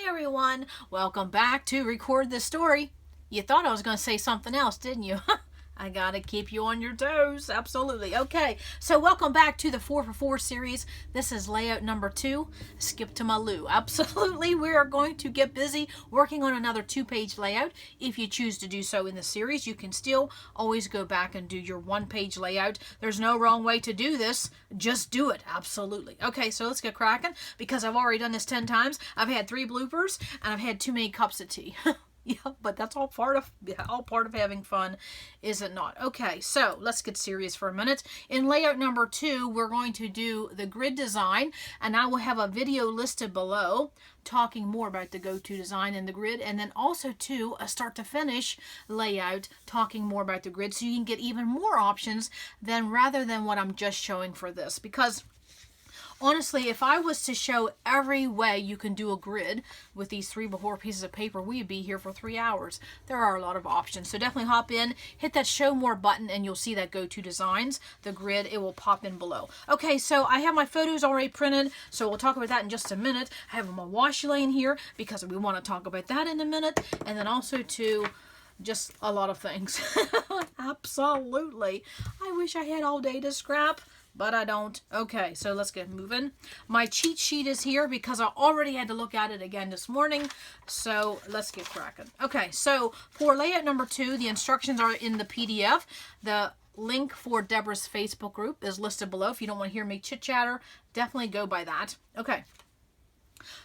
Hi everyone, welcome back to Record This Story. You thought I was going to say something else, didn't you? I gotta keep you on your toes, absolutely. Okay, so welcome back to the 4for4 series. This is layout number 2, Skip to my loo. Absolutely, we are going to get busy working on another 2-page layout. If you choose to do so in the series, you can still always go back and do your 1-page layout. There's no wrong way to do this, just do it, absolutely. Okay, so let's get cracking, because I've already done this 10 times. I've had 3 bloopers, and I've had too many cups of tea. Yeah, but that's all part of having fun, is it not? Okay, so let's get serious for a minute. In layout number 2, we're going to do the grid design, and I will have a video listed below talking more about the go-to design and the grid, and then also too a start to finish layout talking more about the grid, so you can get even more options rather than what I'm just showing for this. Because honestly, if I was to show every way you can do a grid with these 3x4 pieces of paper, we'd be here for 3 hours. There are a lot of options. So definitely hop in, hit that show more button, and you'll see that go-to designs, the grid, it will pop in below. Okay, so I have my photos already printed, so we'll talk about that in just a minute. I have my washi line here because we want to talk about that in a minute. And then also too, just a lot of things. Absolutely. I wish I had all day to scrap, but I don't. Okay, so let's get moving. My cheat sheet is here because I already had to look at it again this morning. So let's get cracking. Okay, so for layout number 2, the instructions are in the PDF. The link for Deborah's Facebook group is listed below. If you don't want to hear me chit-chatter, definitely go by that. Okay.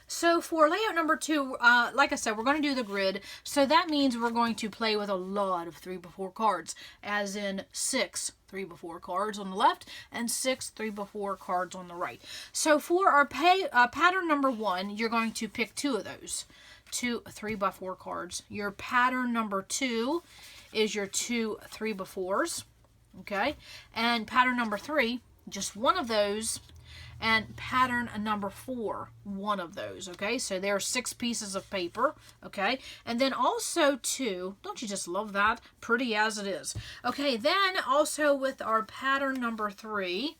So for layout number 2, like I said, we're going to do the grid. So that means we're going to play with a lot of 3x4 cards, as in 6 3x4 cards on the left and 6 3x4 cards on the right. So for our pattern number 1, you're going to pick 2 of those, 2 3x4 cards. Your pattern number 2 is your 2 3x4s, okay? And pattern number 3, just 1 of those. And pattern number 4, 1 of those, okay? So there are 6 pieces of paper, okay? And then also 2, don't you just love that? Pretty as it is. Okay, then also with our pattern number 3,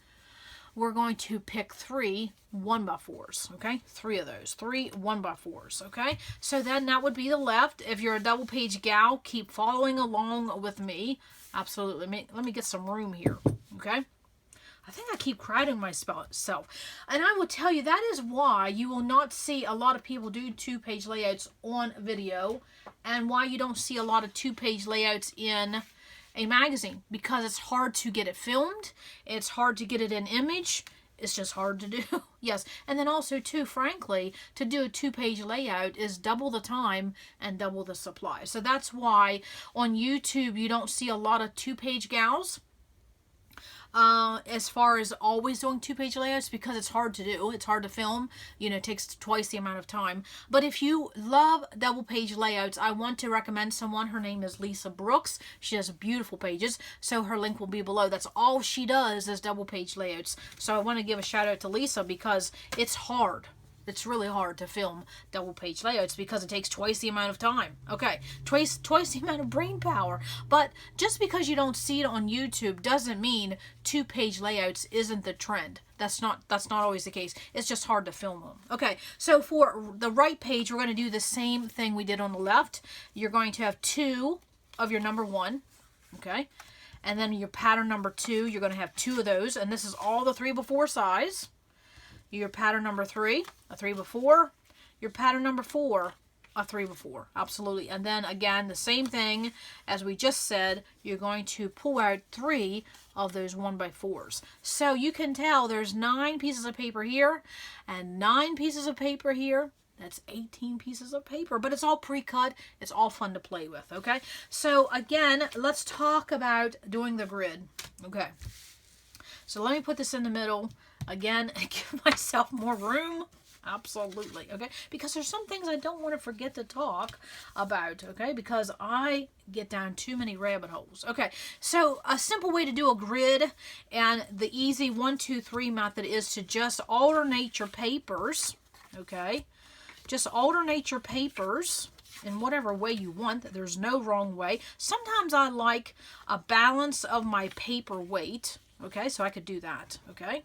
we're going to pick 3 1x4s, okay? 3 of those, 3 1x4s, okay? So then that would be the left. If you're a double page gal, keep following along with me. Absolutely. Let me get some room here, okay? I think I keep crowding myself. And I will tell you, that is why you will not see a lot of people do 2-page layouts on video, and why you don't see a lot of 2-page layouts in a magazine, because it's hard to get it filmed. It's hard to get it in image. It's just hard to do. Yes. And then also too, frankly, to do a 2-page layout is double the time and double the supply. So that's why on YouTube you don't see a lot of 2-page gals. As far as always doing 2-page layouts, because it's hard to do. It's hard to film. You know, it takes twice the amount of time. But if you love double-page layouts, I want to recommend someone. Her name is Lisa Brooks. She does beautiful pages, so her link will be below. That's all she does is double-page layouts. So I want to give a shout-out to Lisa, because it's hard. It's really hard to film double-page layouts because it takes twice the amount of time. Okay, twice the amount of brain power. But just because you don't see it on YouTube doesn't mean 2-page layouts isn't the trend. That's not always the case. It's just hard to film them. Okay, so for the right page, we're going to do the same thing we did on the left. You're going to have 2 of your number 1, okay? And then your pattern number 2, you're going to have 2 of those, and this is all the 3x4 size. Your pattern number 3, a 3x4. Your pattern number 4, a 3x4. Absolutely. And then again, the same thing as we just said, you're going to pull out 3 of those 1x4s. So you can tell there's 9 pieces of paper here and 9 pieces of paper here. That's 18 pieces of paper, but it's all pre-cut. It's all fun to play with, okay? So again, let's talk about doing the grid, okay? So let me put this in the middle. Again, give myself more room. Absolutely, okay? Because there's some things I don't want to forget to talk about, okay? Because I get down too many rabbit holes. Okay, so a simple way to do a grid, and the easy 1, 2, 3 method is to just alternate your papers, okay? Just alternate your papers in whatever way you want. There's no wrong way. Sometimes I like a balance of my paper weight, okay? So I could do that, okay?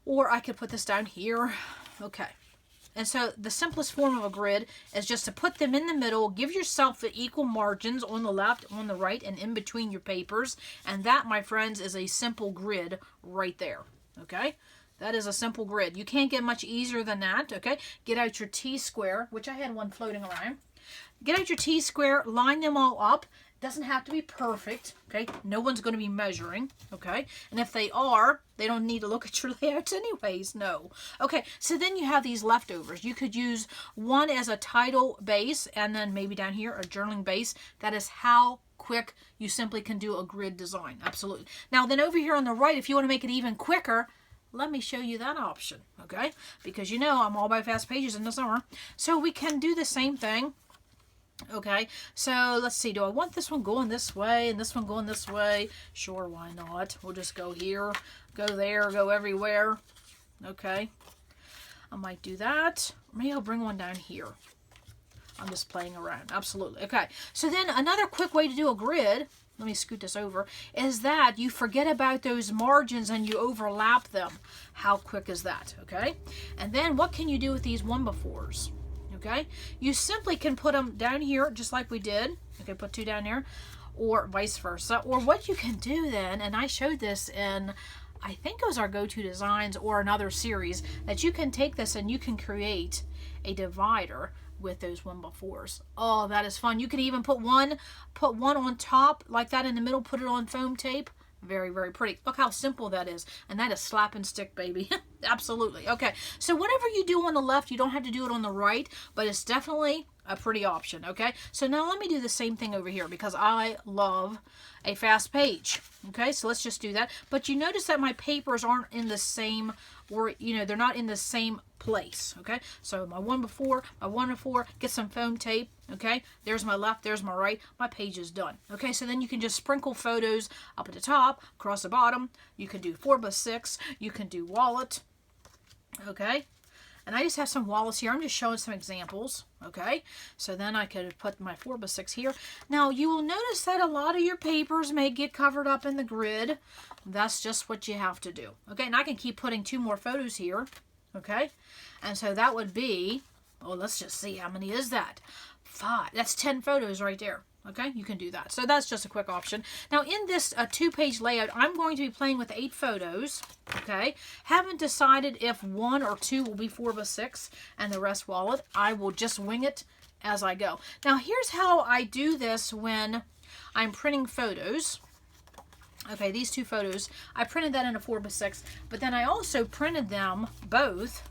Or I could put this down here. Okay. And so the simplest form of a grid is just to put them in the middle, give yourself the equal margins on the left, on the right, and in between your papers. And that, my friends, is a simple grid right there. Okay? That is a simple grid. You can't get much easier than that. Okay? Get out your T-square, which I had one floating around. Get out your T-square, line them all up. Doesn't have to be perfect, okay? No one's going to be measuring, okay? And if they are, they don't need to look at your layouts anyways, no. Okay, so then you have these leftovers. You could use one as a title base, and then maybe down here a journaling base. That is how quick you simply can do a grid design, absolutely. Now then over here on the right, if you want to make it even quicker, let me show you that option, okay? Because you know I'm all about fast pages in the summer. So we can do the same thing. Okay, so let's see. Do I want this one going this way and this one going this way? Sure, why not? We'll just go here, go there, go everywhere. Okay, I might do that. Maybe I'll bring one down here. I'm just playing around. Absolutely. Okay, so then another quick way to do a grid, let me scoot this over, is that you forget about those margins and you overlap them. How quick is that? Okay, and then what can you do with these 1-befores? Okay, you simply can put them down here just like we did. Okay, put 2 down there, or vice versa. Or what you can do then, and I showed this in, I think it was our go-to designs or another series, that you can take this and you can create a divider with those 1-befores. Oh, that is fun. You can even put one on top like that in the middle, put it on foam tape. Very, very pretty. Look how simple that is. And that is slap and stick, baby. Absolutely. Okay, so whatever you do on the left, you don't have to do it on the right, but it's definitely a pretty option, okay? So now let me do the same thing over here because I love a fast page. Okay, so let's just do that. But you notice that my papers aren't in the same, or, you know, they're not in the same place, okay? So my 1-before, my 1-before, get some foam tape, okay? There's my left, there's my right, my page is done. Okay, so then you can just sprinkle photos up at the top, across the bottom. You can do 4x6, you can do wallet, okay? And I just have some wallets here. I'm just showing some examples, okay? So then I could put my 4x6 here. Now, you will notice that a lot of your papers may get covered up in the grid. That's just what you have to do, okay? And I can keep putting 2 more photos here, okay? And so that would be, oh, let's just see, how many is that? 5. That's 10 photos right there. Okay, you can do that. So that's just a quick option. Now in this 2-page layout, I'm going to be playing with 8 photos. Okay, haven't decided if 1 or 2 will be 4x6 and the rest wallet. I will just wing it as I go. Now here's how I do this when I'm printing photos. Okay, these 2 photos, I printed that in a 4x6, but then I also printed them both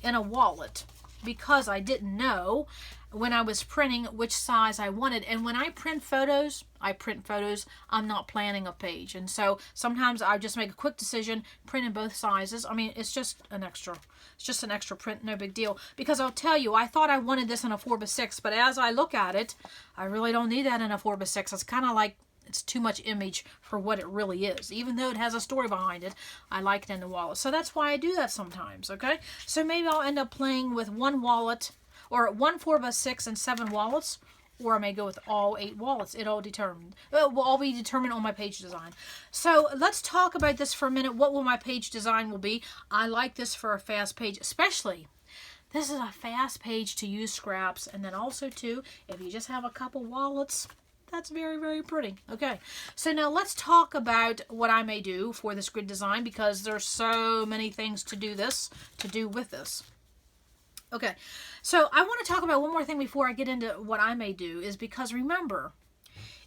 in a wallet because I didn't know when I was printing which size I wanted. And when I print photos, I'm not planning a page. And so sometimes I just make a quick decision, print in both sizes. I mean, it's just an extra print, no big deal. Because I'll tell you, I thought I wanted this in a 4x6, but as I look at it, I really don't need that in a 4x6. It's kind of like, it's too much image for what it really is. Even though it has a story behind it, I like it in the wallet. So that's why I do that sometimes, okay? So maybe I'll end up playing with 1 wallet, or 1 4x6 and 7 wallets, or I may go with all 8 wallets. It all will all be determined on my page design. So let's talk about this for a minute. What will my page design will be? I like this for a fast page, especially. This is a fast page to use scraps, and then also too, if you just have a couple wallets, that's very, very pretty. Okay, so now let's talk about what I may do for this grid design, because there's so many things to do with this. Okay, so I want to talk about one more thing before I get into what I may do, is because remember,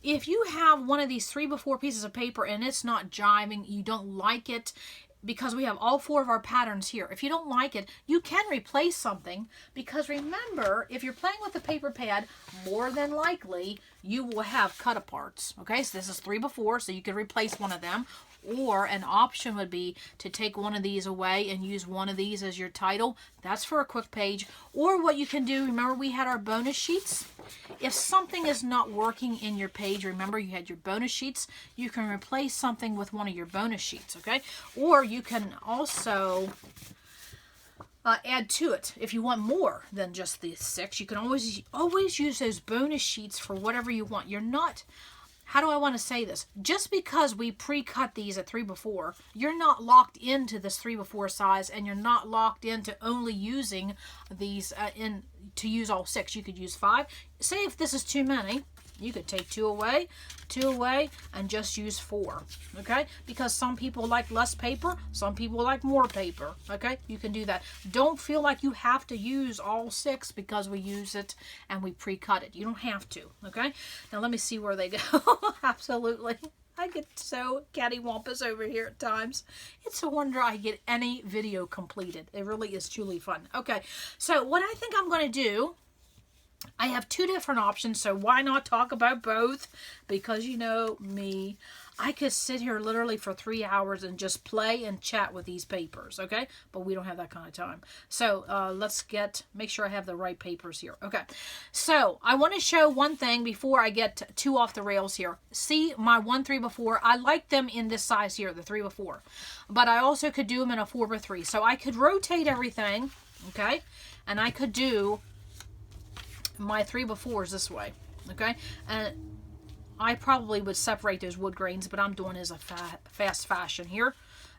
if you have one of these 3x4 pieces of paper and it's not jiving, you don't like it, because we have all 4 of our patterns here. If you don't like it, you can replace something, because remember, if you're playing with a paper pad, more than likely you will have cut aparts. Okay, so this is 3x4, so you could replace one of them. Or an option would be to take one of these away and use one of these as your title. That's for a quick page. Or what you can do, remember we had our bonus sheets? If something is not working in your page, remember you had your bonus sheets, you can replace something with one of your bonus sheets, okay? Or you can also add to it. If you want more than just the 6, you can always use those bonus sheets for whatever you want. You're not... how do I want to say this? Just because we pre-cut these at 3x4, you're not locked into this 3x4 size, and you're not locked into only using these to use all 6. You could use 5. Say if this is too many, you could take 2 away, and just use 4, okay? Because some people like less paper, some people like more paper, okay? You can do that. Don't feel like you have to use all 6 because we use it and we pre-cut it. You don't have to, okay? Now let me see where they go. Absolutely. I get so cattywampus over here at times. It's a wonder I get any video completed. It really is truly fun. Okay, so what I think I'm going to do, I have 2 different options, so why not talk about both? Because you know me, I could sit here literally for 3 hours and just play and chat with these papers, okay? But we don't have that kind of time. So let's make sure I have the right papers here. Okay, so I want to show one thing before I get too off the rails here. See my 1 3x4, I like them in this size here, the 3x4. But I also could do them in a 4x3. So I could rotate everything, okay? And I could do my 3x4s this way, okay? And I probably would separate those wood grains, but I'm doing it as a fast fashion here,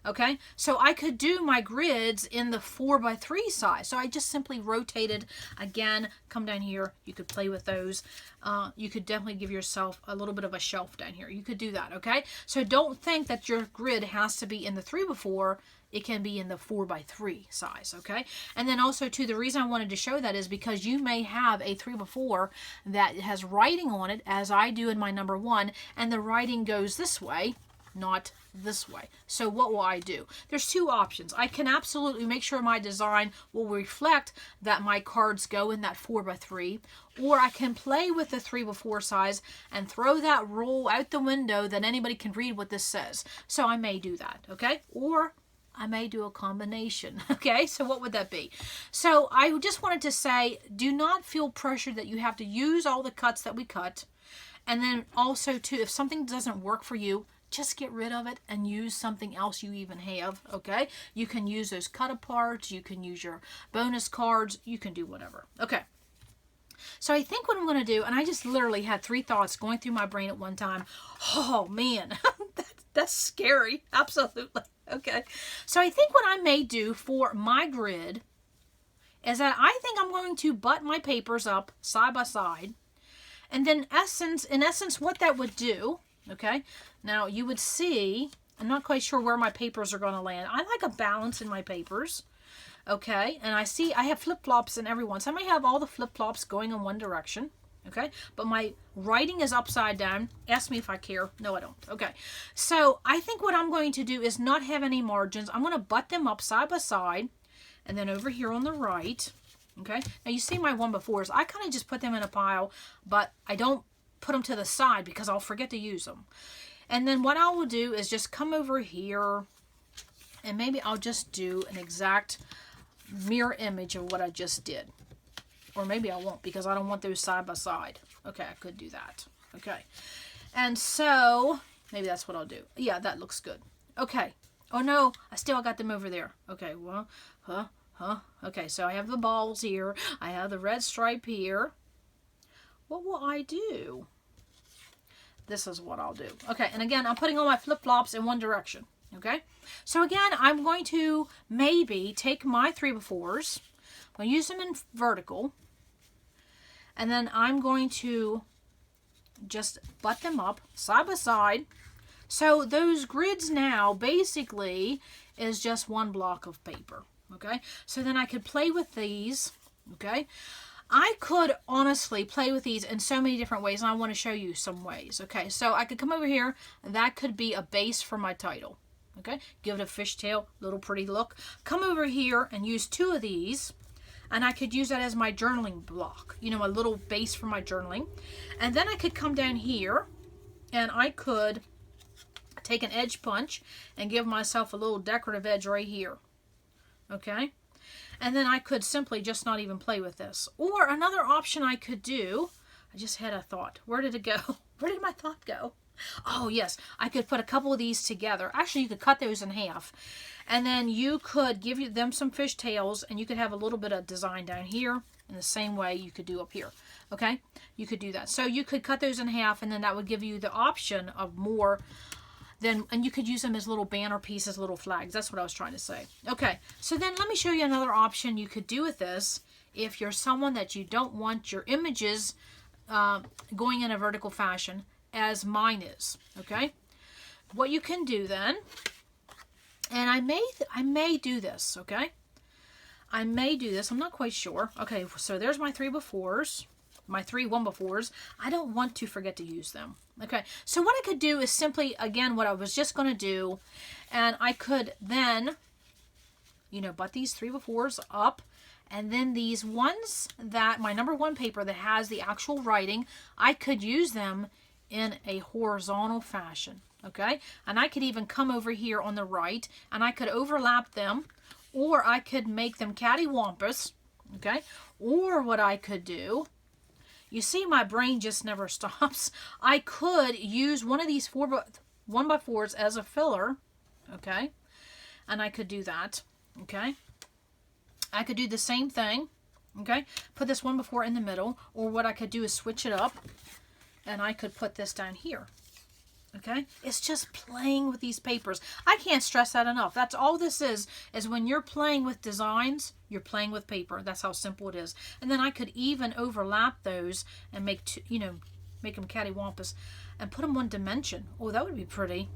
okay? So I could do my grids in the 4x3 size. So I just simply rotated. Again, come down here. You could play with those. You could definitely give yourself a little bit of a shelf down here. You could do that, okay? So don't think that your grid has to be in the 3x4. It can be in the 4x3 size, okay? And then also, too, the reason I wanted to show that is because you may have a 3x4 that has writing on it, as I do in my number 1, and the writing goes this way, not this way. So what will I do? There's 2 options. I can absolutely make sure my design will reflect that my cards go in that 4x3, or I can play with the 3x4 size and throw that rule out the window that anybody can read what this says. So I may do that, okay? Or I may do a combination, okay? So what would that be? So I just wanted to say, do not feel pressured that you have to use all the cuts that we cut. And then also, too, if something doesn't work for you, just get rid of it and use something else you even have, okay? You can use those cut aparts. You can use your bonus cards. You can do whatever. Okay. So I think what I'm going to do, and I just literally had 3 thoughts going through my brain at one time. Oh, man, that's scary. Absolutely. Okay, so I think what I may do for my grid is that I think I'm going to butt my papers up side by side. And then in essence, what that would do, okay, now you would see, I'm not quite sure where my papers are going to land. I like a balance in my papers, okay, and I see I have flip-flops in every one. So I may have all the flip-flops going in one direction. Okay, but my writing is upside down. Ask me if I care. No, I don't. Okay, so I think what I'm going to do is not have any margins. I'm going to butt them up side by side, and then over here on the right, okay, now you see my 1x4s. I kind of just put them in a pile, but I don't put them to the side because I'll forget to use them. And then what I will do is just come over here, and maybe I'll just do an exact mirror image of what I just did. Or maybe I won't because I don't want those side by side. Okay, I could do that. Okay. And so, maybe that's what I'll do. Yeah, that looks good. Okay. Oh no, I still got them over there. Okay, well, Okay, so I have the balls here. I have the red stripe here. What will I do? This is what I'll do. Okay, and again, I'm putting all my flip-flops in one direction. Okay? So again, I'm going to maybe take my 3x4s. I'm going to use them in vertical. And then I'm going to just butt them up side by side. So those grids now basically is just one block of paper. Okay, so then I could play with these. Okay, I could honestly play with these in so many different ways, and I want to show you some ways. Okay, so I could come over here, and that could be a base for my title. Okay, give it a fishtail, little pretty look. Come over here and use 2 of these. And I could use that as my journaling block, you know, a little base for my journaling. And then I could come down here and I could take an edge punch and give myself a little decorative edge right here. Okay? And then I could simply just not even play with this. Or another option I could do, I just had a thought. Where did it go? Where did my thought go? Oh, yes. I could put a couple of these together. Actually, you could cut those in half. And then you could give them some fishtails, and you could have a little bit of design down here In the same way you could do up here. Okay, you could do that. So you could cut those in half, and then that would give you the option of more than, and you could use them as little banner pieces, little flags. That's what I was trying to say. Okay, so then let me show you another option you could do with this if you're someone that you don't want your images going in a vertical fashion, as mine is. Okay, what you can do then, and I may do this. Okay, I may do this. I'm not quite sure. Okay, so there's my 3x4s. My 3 1x4s. I don't want to forget to use them. Okay, so what I could do is simply, again, what I was just going to do, and I could then, you know, butt these 3x4s up, and then these ones that, my number 1 paper that has the actual writing, I could use them in a horizontal fashion. Okay, and I could even come over here on the right, and I could overlap them, or I could make them cattywampus. Okay, or what I could do, you see, my brain just never stops. I could use one of these 1x4s as a filler, okay? And I could do that, okay? I could do the same thing, okay? Put this 1x4 in the middle, or what I could do is switch it up, and I could put this down here, okay? It's just playing with these papers. I can't stress that enough. That's all this is when you're playing with designs, you're playing with paper. That's how simple it is. And then I could even overlap those and make, you know, make them cattywampus and put them one dimension. Oh, that would be pretty.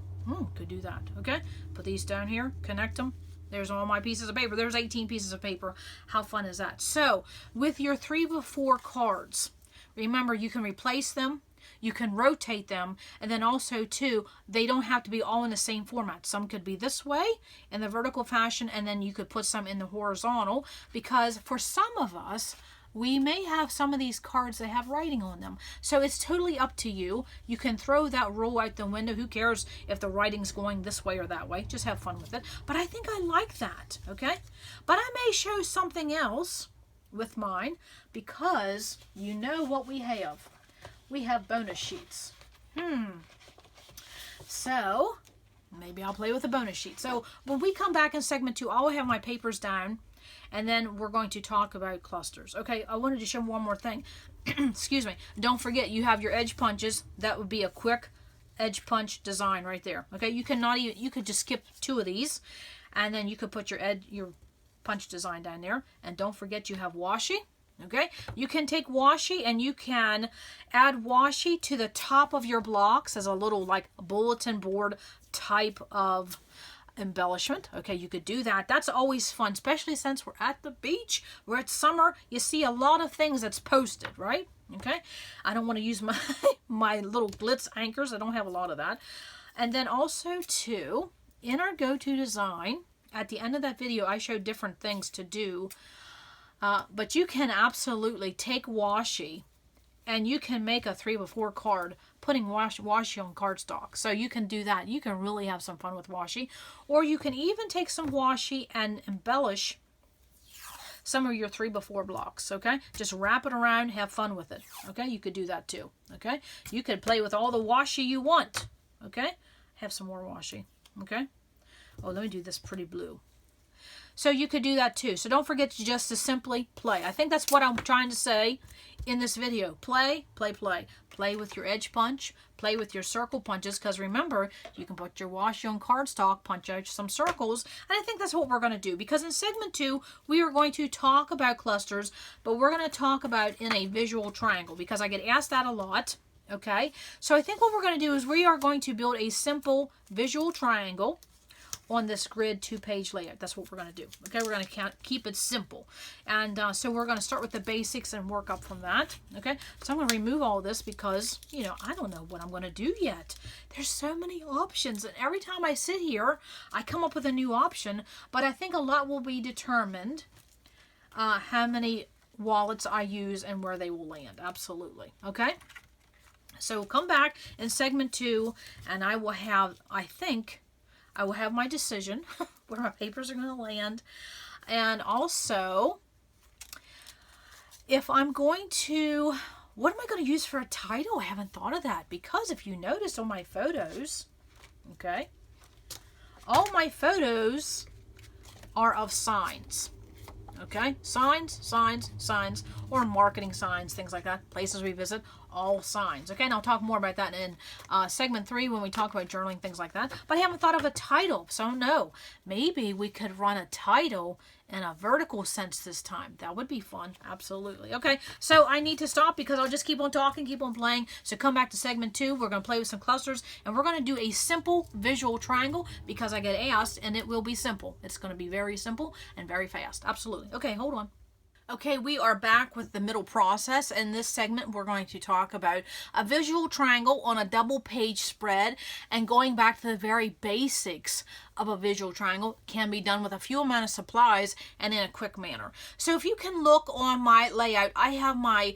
Could do that, okay? Put these down here, connect them. There's all my pieces of paper. There's 18 pieces of paper. How fun is that? So, with your 3x4 cards, remember you can replace them. You can rotate them, and then also too, they don't have to be all in the same format. Some could be this way in the vertical fashion, and then you could put some in the horizontal, because for some of us, we may have some of these cards that have writing on them. So it's totally up to you. You can throw that rule out the window. Who cares if the writing's going this way or that way? Just have fun with it. But I think I like that, okay? But I may show something else with mine, because you know what we have. We have bonus sheets. So, maybe I'll play with a bonus sheet. So, when we come back in segment 2, I'll have my papers down, and then we're going to talk about clusters. Okay, I wanted to show one more thing. Excuse me. Don't forget, you have your edge punches. That would be a quick edge punch design right there. Okay, you could just skip 2 of these, and then you could put your punch design down there. And don't forget, you have washi. Okay, you can take washi and you can add washi to the top of your blocks as a little like bulletin board type of embellishment. Okay, you could do that. That's always fun, especially since we're at the beach, we're at summer. You see a lot of things that's posted, right? Okay, I don't want to use my little glitz anchors. I don't have a lot of that. And then also too, in our go-to design, at the end of that video, I showed different things to do. But you can absolutely take washi and you can make a 3x4 card putting washi on cardstock. So you can do that. You can really have some fun with washi. Or you can even take some washi and embellish some of your 3x4 blocks, okay? Just wrap it around, have fun with it, okay? You could do that too, okay? You could play with all the washi you want, okay? Have some more washi, okay? Oh, let me do this pretty blue. So you could do that too. So don't forget to simply play. I think that's what I'm trying to say in this video. Play, play, play. Play with your edge punch. Play with your circle punches, because remember, you can put your washi on cardstock, punch out some circles, and I think that's what we're going to do, because in segment 2, we are going to talk about clusters, but we're going to talk about in a visual triangle, because I get asked that a lot, okay? So I think what we're going to do is we are going to build a simple visual triangle on this grid 2-page layout. That's what we're going to do. Okay, we're going to keep it simple. And so we're going to start with the basics and work up from that. Okay, so I'm going to remove all this because, you know, I don't know what I'm going to do yet. There's so many options. And every time I sit here, I come up with a new option. But I think a lot will be determined how many wallets I use and where they will land. Absolutely. Okay, so come back in segment 2 and I will have, I think, I will have my decision where my papers are going to land. And also, if I'm going to, what am I going to use for a title? I haven't thought of that, because if you notice on my photos, okay, all my photos are of signs, Okay, signs, signs, signs, or marketing signs, things like that. Places we visit, all signs. Okay, and I'll talk more about that in segment 3 when we talk about journaling, things like that. But I haven't thought of a title, so no. Maybe we could run a title in a vertical sense this time. That would be fun. Absolutely. Okay, so I need to stop because I'll just keep on talking, keep on playing. So come back to segment 2. We're going to play with some clusters, and we're going to do a simple visual triangle because I get asked, and it will be simple. It's going to be very simple and very fast. Absolutely. Okay, hold on. Okay, we are back with the middle process. In this segment, we're going to talk about a visual triangle on a double page spread, and going back to the very basics of a visual triangle can be done with a few amount of supplies and in a quick manner. So if you can look on my layout, I have my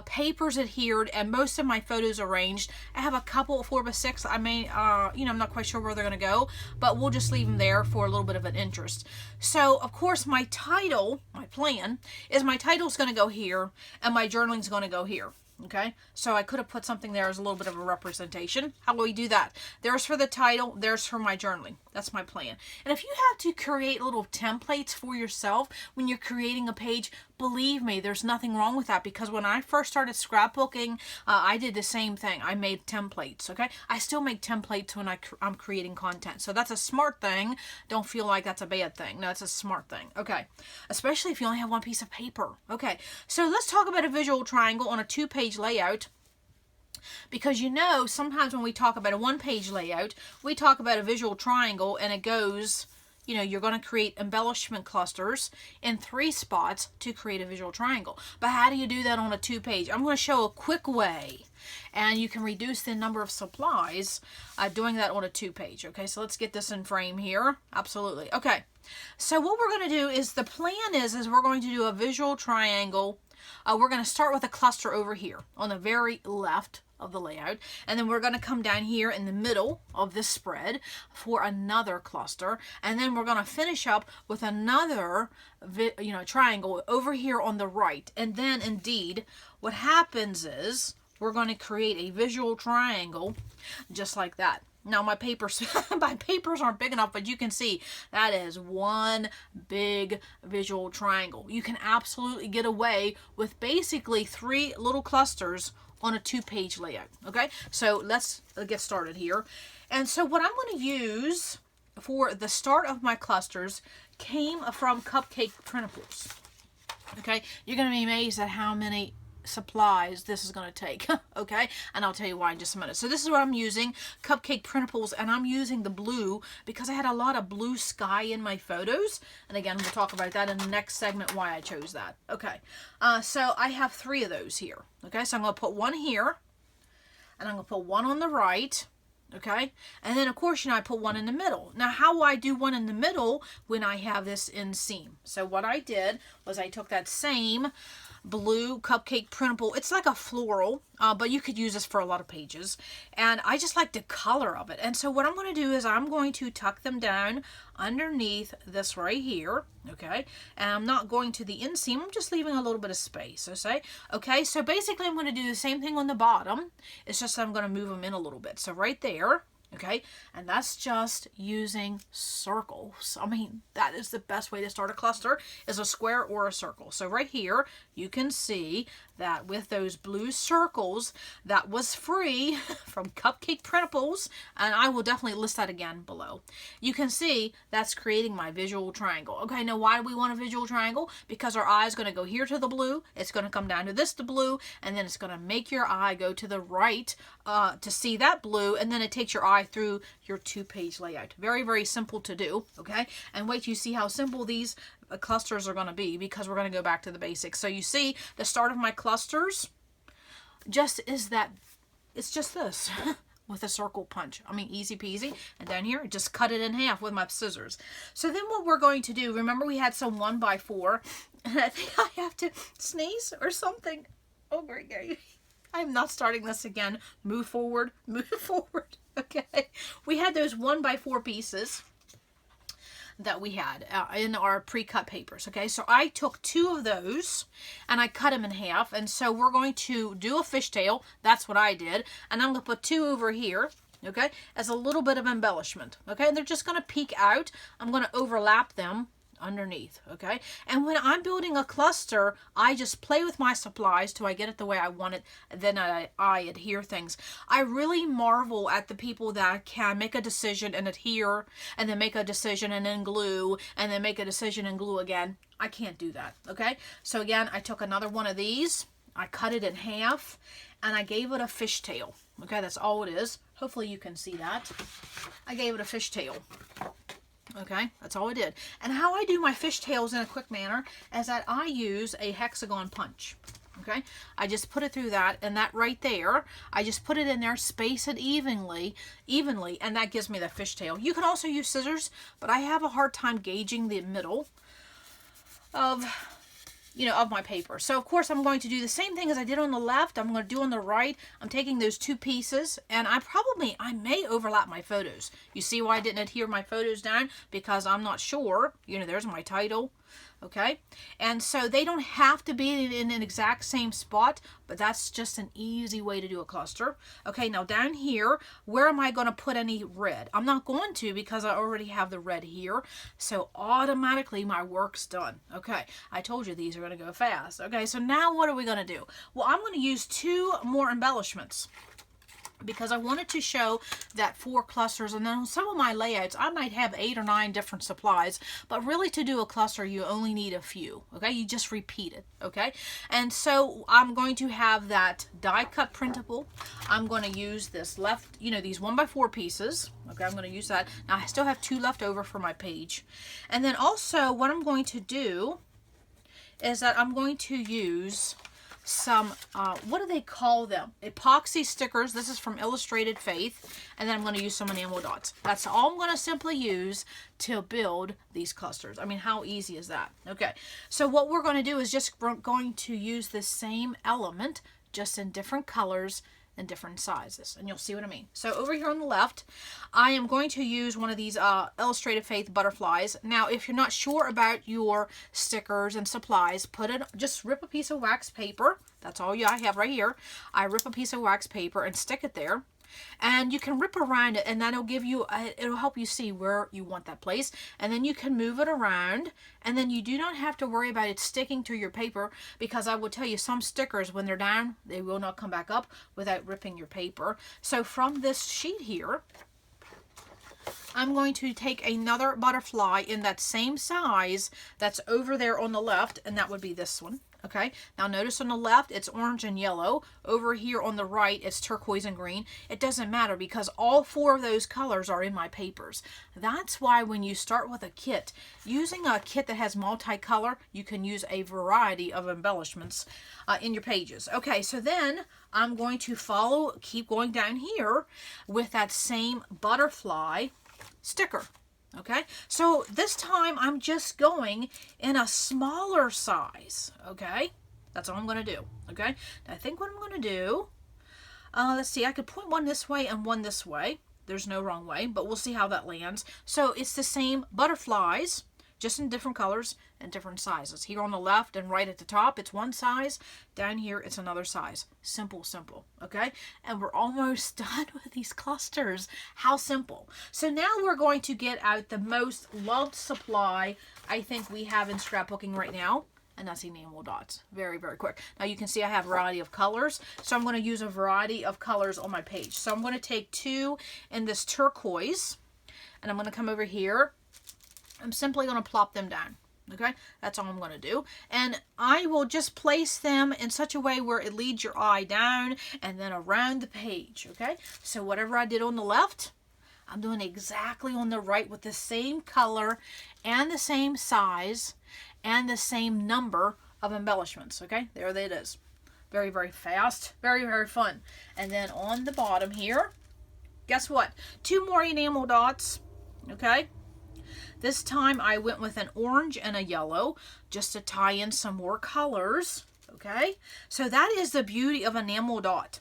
papers adhered and most of my photos arranged. I have a couple, 4x6. I may, I'm not quite sure where they're going to go, but we'll just leave them there for a little bit of an interest. So of course my title, my plan, is my title's going to go here and my journaling's going to go here. Okay, so I could have put something there as a little bit of a representation. How will we do that? There's for the title, there's for my journaling. That's my plan. And if you have to create little templates for yourself when you're creating a page, believe me, there's nothing wrong with that, because when I first started scrapbooking, I did the same thing. I made templates, okay? I still make templates when I'm creating content. So that's a smart thing. Don't feel like that's a bad thing. No, it's a smart thing, okay? Especially if you only have one piece of paper. Okay, so let's talk about a visual triangle on a 2-page layout. Because sometimes when we talk about a 1-page layout, we talk about a visual triangle and it goes, you're going to create embellishment clusters in 3 spots to create a visual triangle. But how do you do that on a 2-page? I'm going to show a quick way, and you can reduce the number of supplies doing that on a 2-page. Okay, so let's get this in frame here. Absolutely. Okay, so what we're going to do is, the plan is we're going to do a visual triangle. We're going to start with a cluster over here on the very left of the layout, and then we're going to come down here in the middle of this spread for another cluster, and then we're going to finish up with another triangle over here on the right. And then indeed what happens is we're going to create a visual triangle just like that. Now my papers aren't big enough, but you can see that is one big visual triangle. You can absolutely get away with basically 3 little clusters on a 2-page layout. Okay, so let's get started here. And so what I'm going to use for the start of my clusters came from cupcake printables. Okay, you're going to be amazed at how many supplies this is going to take. Okay, and I'll tell you why in just a minute. So this is what I'm using, cupcake printables, and I'm using the blue because I had a lot of blue sky in my photos, and again we'll talk about that in the next segment why I chose that. Okay, so I have 3 of those here. Okay, so I'm going to put one here, and I'm going to put one on the right. Okay, and then of course I put one in the middle. Now how will I do one in the middle when I have this inseam? So what I did was I took that same blue cupcake printable. It's like a floral, but you could use this for a lot of pages, and I just like the color of it. And so what I'm going to do is I'm going to tuck them down underneath this right here. Okay, and I'm not going to the inseam, I'm just leaving a little bit of space. Okay, so basically I'm going to do the same thing on the bottom. It's just I'm going to move them in a little bit. So right there. Okay, and that's just using circles. I mean, that is the best way to start a cluster, is a square or a circle. So right here, you can see that with those blue circles, that was free from Cupcake Printables, and I will definitely list that again below. You can see that's creating my visual triangle. Okay, now why do we want a visual triangle? Because our eye is going to go here to the blue, it's going to come down to this, the blue, and then it's going to make your eye go to the right to see that blue, and then it takes your eye through your 2-page layout. Very, very simple to do, okay? And wait till you see how simple these clusters are going to be, because we're going to go back to the basics. So you see the start of my clusters just is that, it's just this with a circle punch. I mean, easy peasy. And down here, just cut it in half with my scissors. So then what we're going to do, remember we had some 1x4, and I think I have to sneeze or something. Oh, great. I'm not starting this again. Move forward, move forward. Okay. We had those 1x4 pieces that we had in our pre-cut papers. Okay, so I took 2 of those and I cut them in half, and so we're going to do a fishtail. That's what I did, and I'm going to put 2 over here, okay, as a little bit of embellishment. Okay, and they're just going to peek out. I'm going to overlap them underneath, okay? And when I'm building a cluster, I just play with my supplies till I get it the way I want it, and then I adhere things. I really marvel at the people that can make a decision and adhere, and then make a decision and then glue, and then make a decision and glue again. I can't do that, okay? So again, I took another one of these, I cut it in half, and I gave it a fishtail. Okay, that's all it is. Hopefully you can see that. I gave it a fishtail. Okay, that's all I did. And how I do my fishtails in a quick manner is that I use a hexagon punch. Okay, I just put it through that, and that right there, I just put it in there, space it evenly, and that gives me the fishtail. You can also use scissors, but I have a hard time gauging the middle of my paper. So of course I'm going to do the same thing as I did on the left. I'm going to do on the right. I'm taking those two pieces, and I may overlap my photos. You see why I didn't adhere my photos down? Because I'm not sure. There's my title. Okay, and so they don't have to be in an exact same spot, but that's just an easy way to do a cluster. Okay, now down here, where am I going to put any red? I'm not going to, because I already have the red here, so automatically my work's done. Okay, I told you these are going to go fast. Okay, so now what are we going to do? Well, I'm going to use 2 more embellishments, because I wanted to show that 4 clusters, and then on some of my layouts I might have 8 or 9 different supplies, but really to do a cluster you only need a few. Okay, you just repeat it. Okay, and so I'm going to have that die cut printable. I'm going to use this these 1x4 pieces. Okay, I'm going to use that. Now I still have 2 left over for my page, and then also what I'm going to do is that I'm going to use some, what do they call them? Epoxy stickers. This is from Illustrated Faith. And then I'm going to use some enamel dots. That's all I'm going to simply use to build these clusters. I mean, how easy is that? Okay, so what we're going to do is just going to use the same element, just in different colors and different sizes, and you'll see what I mean. So over here on the left, I am going to use one of these Illustrated Faith butterflies. Now, if you're not sure about your stickers and supplies, just rip a piece of wax paper. That's all I have right here. I rip a piece of wax paper and stick it there. And you can rip around it, and that'll give you, it'll help you see where you want that place. And then you can move it around, and then you do not have to worry about it sticking to your paper, because I will tell you, some stickers, when they're down, they will not come back up without ripping your paper. So from this sheet here, I'm going to take another butterfly in that same size that's over there on the left, and that would be this one. Okay, now notice on the left it's orange and yellow. Over here on the right it's turquoise and green. It doesn't matter, because all 4 of those colors are in my papers. That's why when you start with a kit, using a kit that has multicolor, you can use a variety of embellishments in your pages. Okay, so then I'm going to keep going down here with that same butterfly sticker. Okay, so this time I'm just going in a smaller size. Okay, that's all I'm going to do. Okay, now I think what I'm going to do, let's see, I could point one this way and one this way. There's no wrong way, but we'll see how that lands. So it's the same butterflies, just in different colors and different sizes. Here on the left and right at the top, it's one size. Down here, it's another size. Simple, simple, okay? And we're almost done with these clusters. How simple. So now we're going to get out the most loved supply I think we have in scrapbooking right now, and that's enamel dots. Very, very quick. Now you can see I have a variety of colors, so I'm going to use a variety of colors on my page. So I'm going to take 2 in this turquoise, and I'm going to come over here. I'm simply going to plop them down. Okay, that's all I'm going to do. And I will just place them in such a way where it leads your eye down and then around the page. Okay, so whatever I did on the left, I'm doing exactly on the right with the same color and the same size and the same number of embellishments. Okay, there it is. Very, very fast. Very, very fun. And then on the bottom here, guess what? 2 more enamel dots. Okay. This time I went with an orange and a yellow just to tie in some more colors. Okay, so that is the beauty of enamel dot.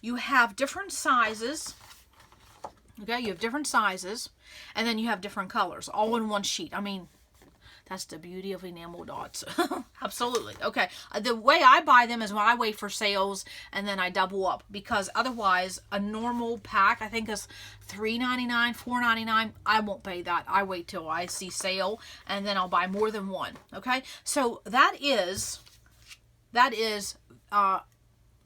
You have different sizes. Okay, you have different sizes, and then you have different colors all in one sheet. I mean, That's the beauty of enamel dots. Absolutely. Okay. The way I buy them is when I wait for sales and then I double up, because otherwise a normal pack I think is $3.99, $4.99. I won't pay that. I wait till I see sale and then I'll buy more than one. Okay. So that is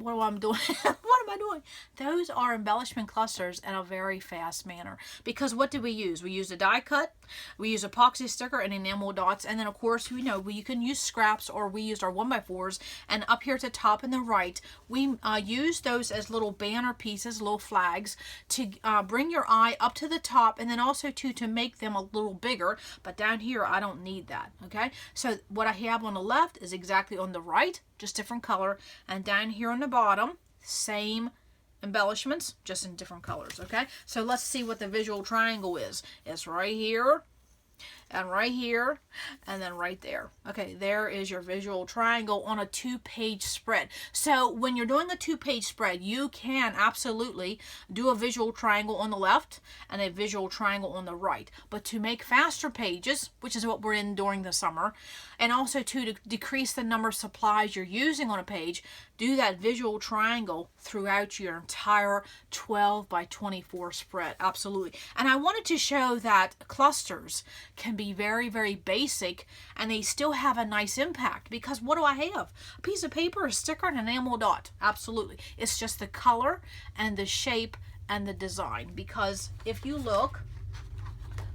what am I doing? What am I doing? Those are embellishment clusters in a very fast manner. Because what did we use? We used a die cut, we used epoxy sticker and enamel dots, and then of course, you know, you can use scraps, or we used our 1x4s, and up here at the top and the right, we used those as little banner pieces, little flags, to bring your eye up to the top, and then also to make them a little bigger, but down here, I don't need that, okay? So what I have on the left is exactly on the right, just different color, and down here on the bottom, same embellishments, just in different colors, okay? So let's see what the visual triangle is. It's right here, and right here, and then right there. Okay, there is your visual triangle on a 2-page spread. So when you're doing a 2-page spread, you can absolutely do a visual triangle on the left and a visual triangle on the right. But to make faster pages, which is what we're in during the summer, and also to decrease the number of supplies you're using on a page, do that visual triangle throughout your entire 12 by 24 spread. Absolutely. And I wanted to show that clusters can be very, very basic and they still have a nice impact, because what do I have? A piece of paper, a sticker, and an enamel dot. Absolutely. It's just the color and the shape and the design, because if you look,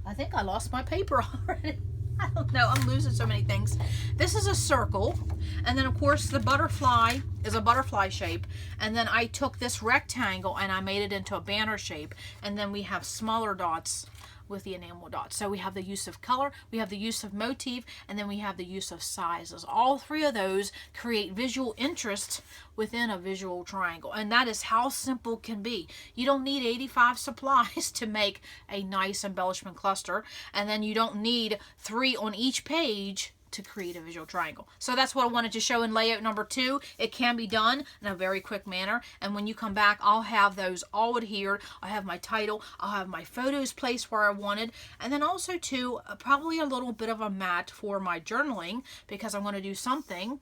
I think I lost my paper already. I don't know, I'm losing so many things. This is a circle, and then of course the butterfly is a butterfly shape, and then I took this rectangle and I made it into a banner shape, and then we have smaller dots with the enamel dots. So we have the use of color, we have the use of motif, and then we have the use of sizes. All three of those create visual interest within a visual triangle, and that is how simple it can be. You don't need 85 supplies to make a nice embellishment cluster, and then you don't need 3 on each page to create a visual triangle. So that's what I wanted to show in layout number 2. It can be done in a very quick manner, and when you come back, I'll have those all adhered. I'll have my title, I'll have my photos placed where I wanted, and then also too, probably a little bit of a mat for my journaling, because I'm going to do something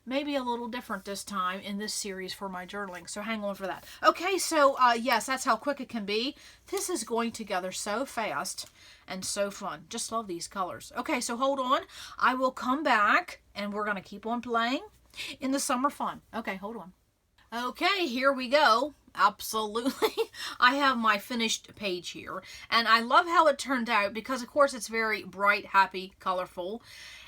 maybe a little different this time in this series for my journaling. So hang on for that. Okay, so yes, that's how quick it can be. This is going together so fast and so fun. Just love these colors. Okay, so hold on. I will come back and we're going to keep on playing in the summer fun. Okay, hold on. Okay, here we go. Absolutely. I have my finished page here, and I love how it turned out, because of course it's very bright, happy, colorful.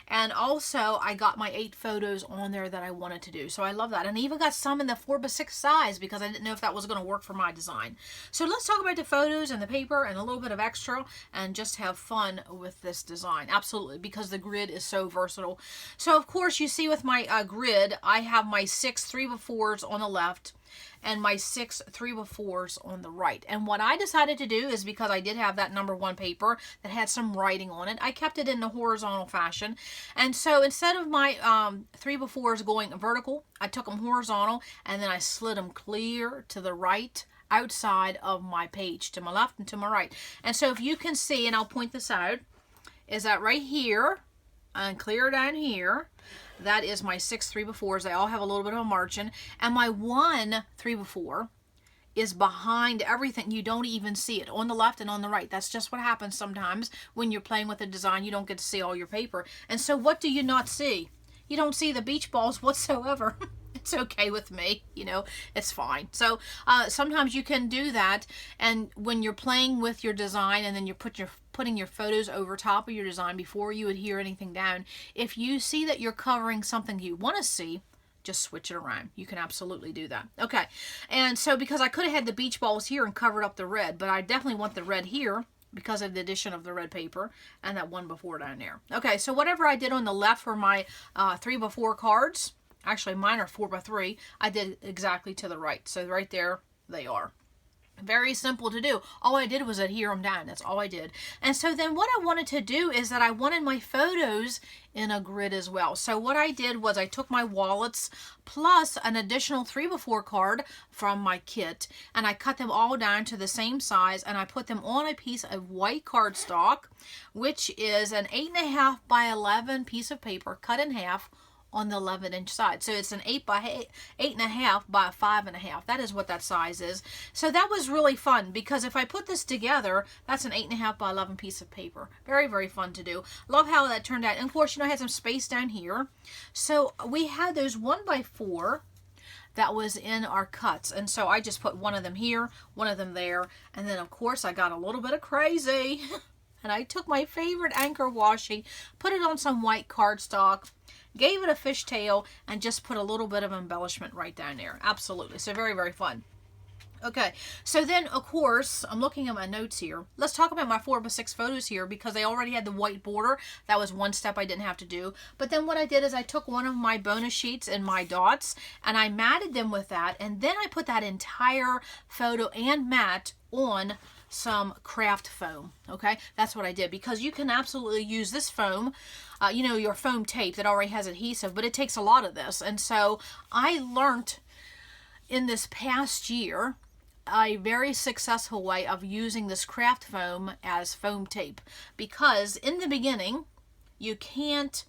And also, I got my 8 photos on there that I wanted to do. So I love that. And I even got some in the 4x6 size, because I didn't know if that was going to work for my design. So let's talk about the photos and the paper and a little bit of extra, and just have fun with this design. Absolutely, because the grid is so versatile. So of course, you see with my grid, I have my 6 3x4s on the left and my 6 3x4s on the right. And what I decided to do is, because I did have that number 1 paper that had some writing on it, I kept it in the horizontal fashion. And so instead of my 3x4s going vertical, I took them horizontal, and then I slid them clear to the right outside of my page, to my left and to my right. And so if you can see, and I'll point this out, is that right here and clear down here, that is my 6 3x4s. They all have a little bit of a margin. And my 1 3x4 is behind everything. You don't even see it on the left and on the right. That's just what happens sometimes when you're playing with a design. You don't get to see all your paper. And so what do you not see? You don't see the beach balls whatsoever. It's okay with me, you know, it's fine. So sometimes you can do that, and when you're playing with your design and then you're putting your photos over top of your design before you adhere anything down, if you see that you're covering something you want to see, just switch it around. You can absolutely do that. Okay, and so because I could have had the beach balls here and covered up the red, but I definitely want the red here because of the addition of the red paper and that 1x4 down there. Okay, so whatever I did on the left for my 3x4 cards, actually mine are 4x3, I did exactly to the right. So right there they are. Very simple to do. All I did was adhere them down. That's all I did. And so then what I wanted to do is that I wanted my photos in a grid as well. So what I did was I took my wallets plus an additional 3x4 card from my kit, and I cut them all down to the same size, and I put them on a piece of white cardstock, which is an 8.5 by 11 piece of paper cut in half on the 11-inch side. So it's an 8.5 by 5.5. That is what that size is. So that was really fun, because if I put this together, that's an 8.5 by 11 piece of paper. Very, very fun to do. Love how that turned out. And of course, you know, I had some space down here. So we had those 1x4 that was in our cuts, and so I just put one of them here, one of them there, and then of course I got a little bit of crazy and I took my favorite anchor washi, put it on some white cardstock, gave it a fishtail, and just put a little bit of embellishment right down there. Absolutely. So very, very fun. Okay, so then of course I'm looking at my notes here. Let's talk about my 4x6 photos here, because they already had the white border. That was one step I didn't have to do. But then what I did is I took one of my bonus sheets and my dots, and I matted them with that, and then I put that entire photo and mat on some craft foam. Okay, that's what I did, because you can absolutely use this foam, you know, your foam tape that already has adhesive, but it takes a lot of this. And so I learned in this past year a very successful way of using this craft foam as foam tape, because in the beginning you can't,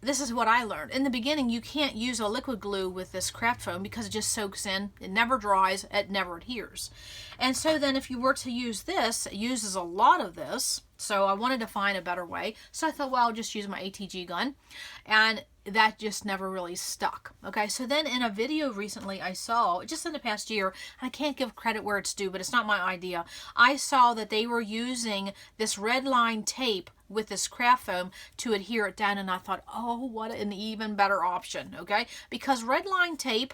this is what I learned. In the beginning, you can't use a liquid glue with this craft foam because it just soaks in. It never dries. It never adheres. And so then if you were to use this, it uses a lot of this. So I wanted to find a better way. So I thought, well, I'll just use my ATG gun. And that just never really stuck. Okay, so then in a video recently I saw, just in the past year, and I can't give credit where it's due, but it's not my idea. I saw that they were using this red line tape with this craft foam to adhere it down, and I thought, oh, what an even better option. Okay, because red line tape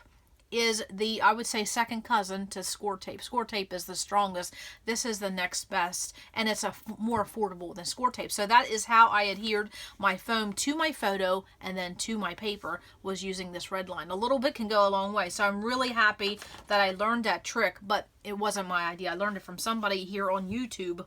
is the, I would say, second cousin to score tape. Score tape is the strongest. This is the next best, and it's more affordable than score tape. So that is how I adhered my foam to my photo and then to my paper, was using this red line. A little bit can go a long way. So I'm really happy that I learned that trick, but it wasn't my idea. I learned it from somebody here on YouTube.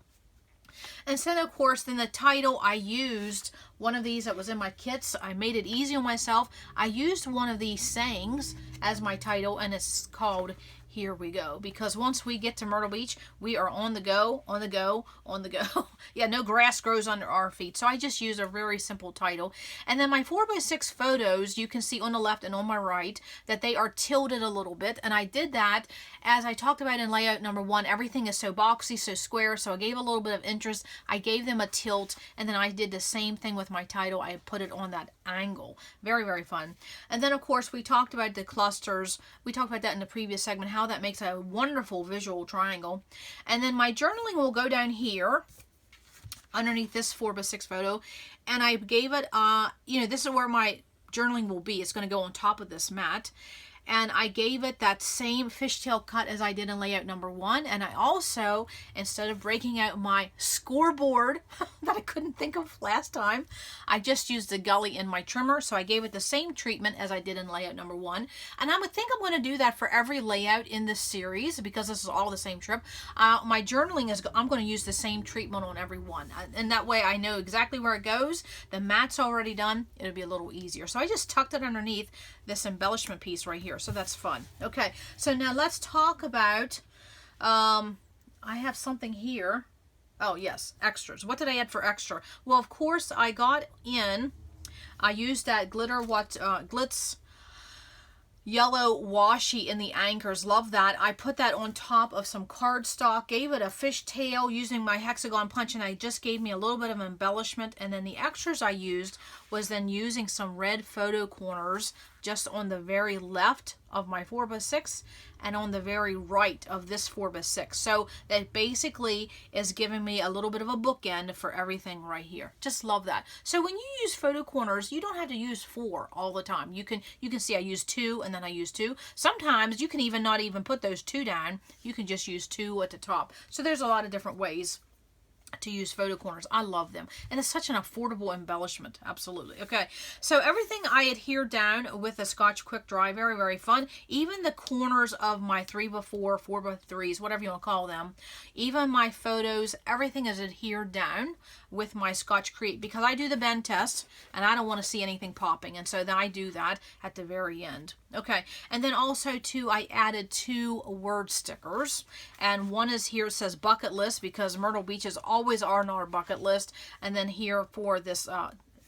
And so, of course, then the title, I used one of these that was in my kits. I made it easy on myself. I used one of these sayings as my title, and it's called Here We Go. Because once we get to Myrtle Beach, we are on the go, on the go, on the go. Yeah, no grass grows under our feet. So I just use a very simple title. And then my 4x6 photos, you can see on the left and on my right that they are tilted a little bit. And I did that, as I talked about in layout number 1, everything is so boxy, so square. So I gave a little bit of interest. I gave them a tilt, and then I did the same thing with my title. I put it on that angle. Very, very fun. And then, of course, we talked about the clusters. We talked about that in the previous segment, how that makes a wonderful visual triangle. And then my journaling will go down here underneath this 4x6 photo, and I gave it, you know, this is where my journaling will be. It's going to go on top of this mat. And I gave it that same fishtail cut as I did in layout number 1. And I also, instead of breaking out my scoreboard that I couldn't think of last time, I just used the gully in my trimmer. So I gave it the same treatment as I did in layout number 1. And I would think I'm going to do that for every layout in this series, because this is all the same trip. My journaling is, I'm going to use the same treatment on every one. And that way I know exactly where it goes. The mat's already done. It'll be a little easier. So I just tucked it underneath this embellishment piece right here. So that's fun. Okay, so now let's talk about, I have something here. Oh yes, extras. What did I add for extra? Well, of course, I used that glitz yellow washi in the anchors. Love that. I put that on top of some cardstock, gave it a fishtail using my hexagon punch, and I just gave me a little bit of embellishment. And then the extras I used was then using some red photo corners just on the very left of my 4x6 and on the very right of this 4x6. So that basically is giving me a little bit of a bookend for everything right here. Just love that. So when you use photo corners, you don't have to use 4 all the time. You can see I use 2 and then I use 2. Sometimes you can even not even put those 2 down. You can just use 2 at the top. So there's a lot of different ways to use photo corners. I love them. And it's such an affordable embellishment. Absolutely. Okay. So everything I adhere down with a Scotch Quick Dry. Very, very fun. Even the corners of my 3x4, 4x3s, whatever you want to call them. Even my photos, everything is adhered down with my Scotch Create because I do the bend test and I don't want to see anything popping. And so then I do that at the very end. Okay. And then also too, I added 2 word stickers. And one is here, it says bucket list because Myrtle Beach is always on our bucket list. And then here for this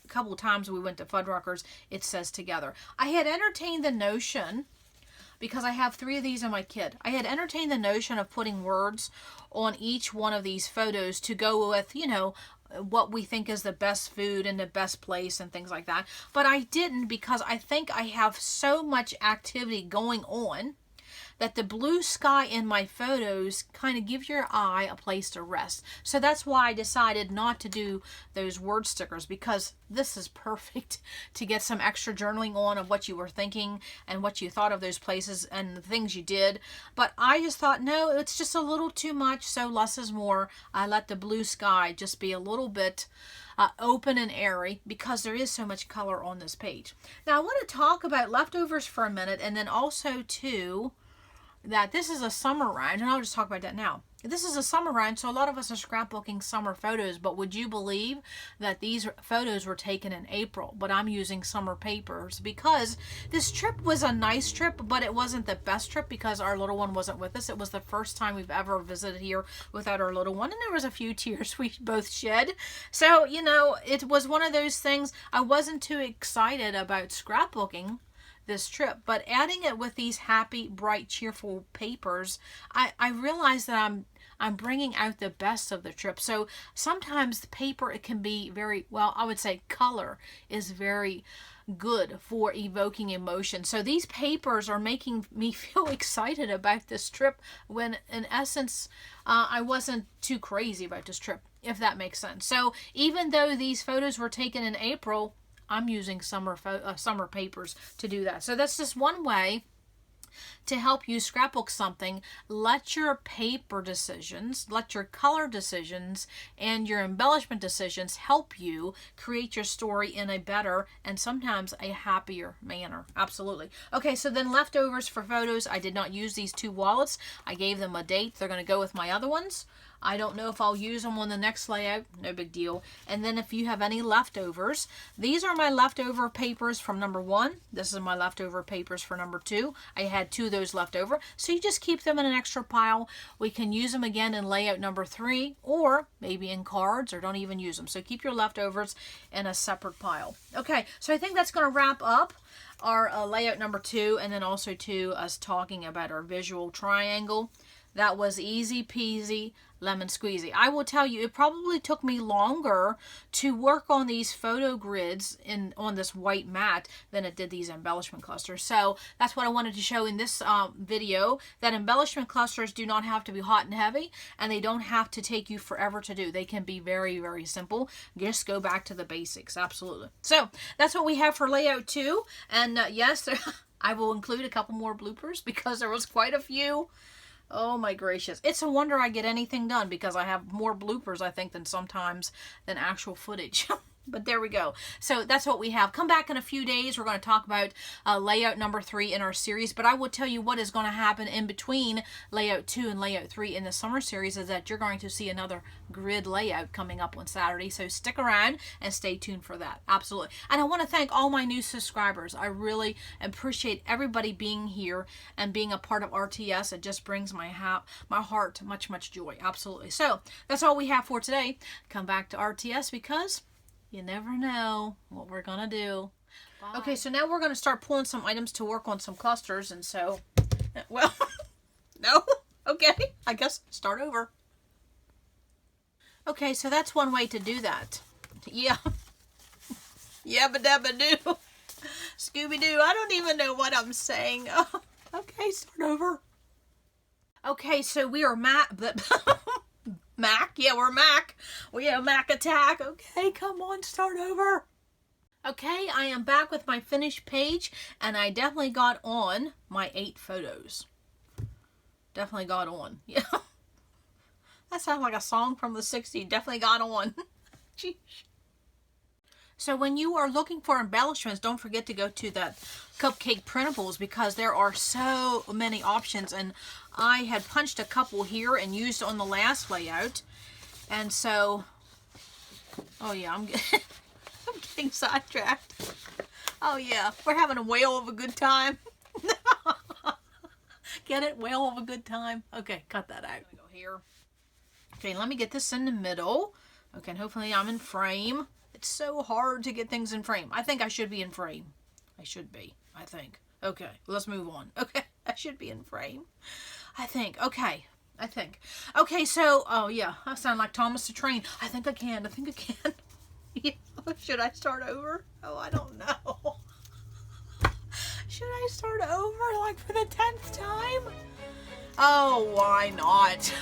couple times we went to Fuddruckers, it says together. I had entertained the notion, because I have 3 of these in my kit, I had entertained the notion of putting words on each one of these photos to go with, you know, what we think is the best food and the best place and things like that. But I didn't because I think I have so much activity going on that the blue sky in my photos kind of give your eye a place to rest. So that's why I decided not to do those word stickers, because this is perfect to get some extra journaling on of what you were thinking and what you thought of those places and the things you did. But I just thought, no, it's just a little too much, so less is more. I let the blue sky just be a little bit open and airy because there is so much color on this page. Now I want to talk about leftovers for a minute, and then also too that this is a summer round, and I'll just talk about that now. This is a summer round, so a lot of us are scrapbooking summer photos, but would you believe that these photos were taken in April, but I'm using summer papers because this trip was a nice trip, but it wasn't the best trip because our little one wasn't with us. It was the first time we've ever visited here without our little one, and there was a few tears we both shed. So, you know, it was one of those things. I wasn't too excited about scrapbooking this trip, but adding it with these happy, bright, cheerful papers, I realized that I'm bringing out the best of the trip. So sometimes the paper, it can be very, well, I would say color is very good for evoking emotion. So these papers are making me feel excited about this trip when in essence I wasn't too crazy about this trip, if that makes sense. So even though these photos were taken in April, I'm using summer papers to do that. So that's just one way to help you scrapbook something. Let your paper decisions, let your color decisions, and your embellishment decisions help you create your story in a better and sometimes a happier manner. Absolutely. Okay, so then leftovers for photos. I did not use these 2 wallets. I gave them a date. They're going to go with my other ones. I don't know if I'll use them on the next layout. No big deal. And then if you have any leftovers, these are my leftover papers from number 1. This is my leftover papers for number 2. I had 2 of those left over. So you just keep them in an extra pile. We can use them again in layout number 3 or maybe in cards, or don't even use them. So keep your leftovers in a separate pile. Okay, so I think that's going to wrap up our layout number 2, and then also to us talking about our visual triangle. That was easy peasy, lemon squeezy. I will tell you, it probably took me longer to work on these photo grids on this white mat than it did these embellishment clusters. So that's what I wanted to show in this video, that embellishment clusters do not have to be hot and heavy, and they don't have to take you forever to do. They can be very, very simple. Just go back to the basics. Absolutely. So that's what we have for layout 2. And yes, I will include a couple more bloopers because there was quite a few. Oh my gracious. It's a wonder I get anything done because I have more bloopers, I think, than actual footage. But there we go. So that's what we have. Come back in a few days. We're going to talk about layout number 3 in our series. But I will tell you what is going to happen in between layout 2 and layout 3 in the summer series is that you're going to see another grid layout coming up on Saturday. So stick around and stay tuned for that. Absolutely. And I want to thank all my new subscribers. I really appreciate everybody being here and being a part of RTS. It just brings my heart much, much joy. Absolutely. So that's all we have for today. Come back to RTS because you never know what we're going to do. Bye. Okay, so now we're going to start pulling some items to work on some clusters. And so, well, no. Okay, I guess start over. Okay, so that's one way to do that. Yeah. Yabba-dabba-doo. Scooby-Doo. I don't even know what I'm saying. Oh, okay, start over. Okay, so we are Mac. Yeah, we're Mac. We have Mac attack. Okay, come on, start over. Okay, I am back with my finished page, and I definitely got on my 8 photos. Definitely got on. Yeah. That sounds like a song from the 60s. Definitely got on. Jeez. So when you are looking for embellishments, don't forget to go to that Cupcake Printables because there are so many options. And I had punched a couple here and used on the last layout. And so, oh yeah, I'm getting sidetracked. Oh yeah, we're having a whale of a good time. Get it? Whale of a good time. Okay, cut that out. Go here. Okay, let me get this in the middle. Okay, and hopefully I'm in frame. It's so hard to get things in frame. I think I should be in frame. I should be, I think. Okay, let's move on. Okay, I should be in frame. I think. Okay, I think. Okay, so, oh yeah, I sound like Thomas the Train. I think I can. I think I can. Yeah. Should I start over? Oh, I don't know. Should I start over like for the 10th time? Oh, why not?